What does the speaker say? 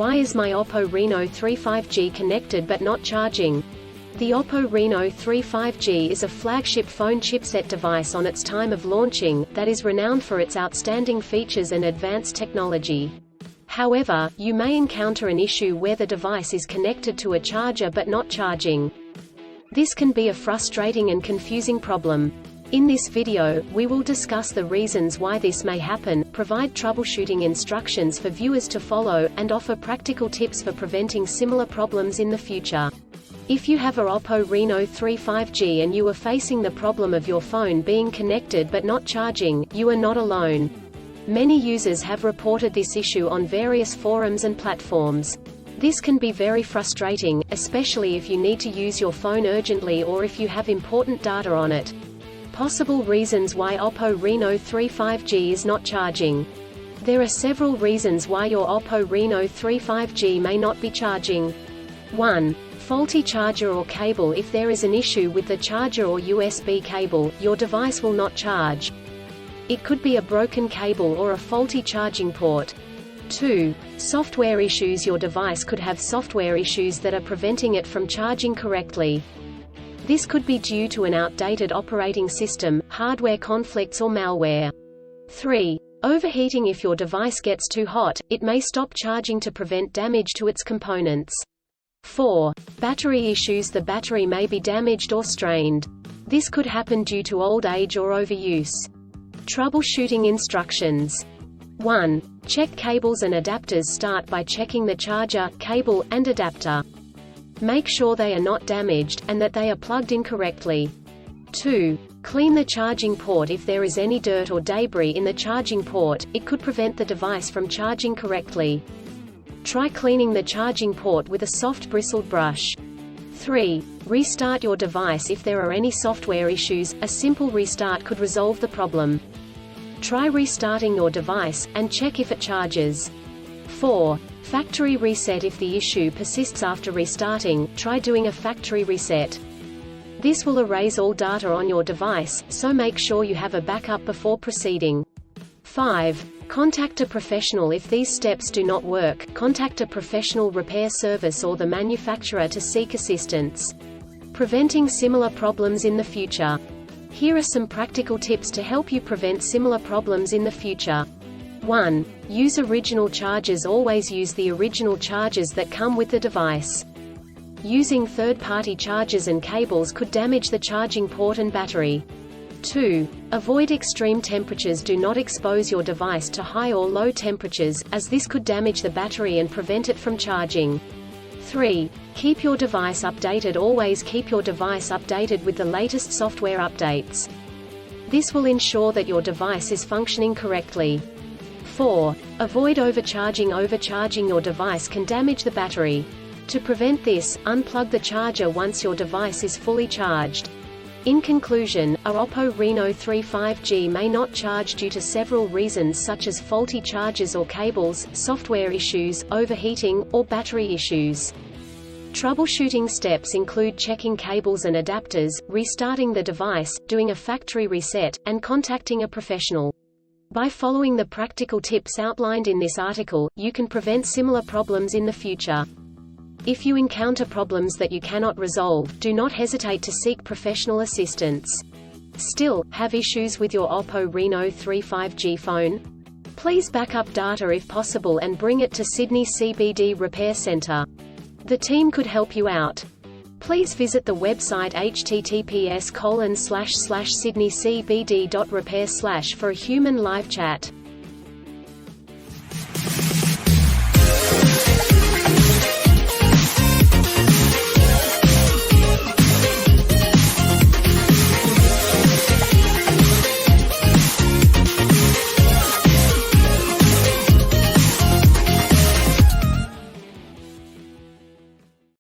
Why is my Oppo Reno3 5G connected but not charging? The Oppo Reno3 5G is a flagship phone chipset device on its time of launching, that is renowned for its outstanding features and advanced technology. However, you may encounter an issue where the device is connected to a charger but not charging. This can be a frustrating and confusing problem. In this video, we will discuss the reasons why this may happen, provide troubleshooting instructions for viewers to follow, and offer practical tips for preventing similar problems in the future. If you have a Oppo Reno3 5G and you are facing the problem of your phone being connected but not charging, you are not alone. Many users have reported this issue on various forums and platforms. This can be very frustrating, especially if you need to use your phone urgently or if you have important data on it. Possible reasons why Oppo Reno3 5G is not charging. There are several reasons why your Oppo Reno3 5G may not be charging. 1. Faulty charger or cable. If there is an issue with the charger or USB cable, your device will not charge. It could be a broken cable or a faulty charging port. 2. Software issues. Your device could have software issues that are preventing it from charging correctly. This could be due to an outdated operating system, hardware conflicts or malware. 3. Overheating. If your device gets too hot, it may stop charging to prevent damage to its components. 4. Battery issues. The battery may be damaged or strained. This could happen due to old age or overuse. Troubleshooting instructions. 1. Check cables and adapters. Start by checking the charger, cable, and adapter. Make sure they are not damaged, and that they are plugged in correctly. 2. Clean the charging port. If there is any dirt or debris in the charging port, it could prevent the device from charging correctly. Try cleaning the charging port with a soft bristled brush. 3. Restart your device. If there are any software issues, a simple restart could resolve the problem. Try restarting your device, and check if it charges. 4. Factory reset. If the issue persists after restarting, try doing a factory reset. This will erase all data on your device, so make sure you have a backup before proceeding. 5. Contact a professional. If these steps do not work, contact a professional repair service or the manufacturer to seek assistance. Preventing similar problems in the future. Here are some practical tips to help you prevent similar problems in the future. 1. Use original chargers. Always use the original chargers that come with the device. Using third-party chargers and cables could damage the charging port and battery. 2. Avoid extreme temperatures. Do not expose your device to high or low temperatures, as this could damage the battery and prevent it from charging. 3. Keep your device updated. Always keep your device updated with the latest software updates. This will ensure that your device is functioning correctly. 4. Avoid overcharging. Overcharging your device can damage the battery. To prevent this, unplug the charger once your device is fully charged. In conclusion, a Oppo Reno3 5G may not charge due to several reasons such as faulty chargers or cables, software issues, overheating, or battery issues. Troubleshooting steps include checking cables and adapters, restarting the device, doing a factory reset, and contacting a professional. By following the practical tips outlined in this article, you can prevent similar problems in the future. If you encounter problems that you cannot resolve, do not hesitate to seek professional assistance. Still, have issues with your Oppo Reno3 5G phone? Please back up data if possible and bring it to Sydney CBD Repair Centre. The team could help you out. Please visit the website https://sydneycbd.repair/ for a human live chat.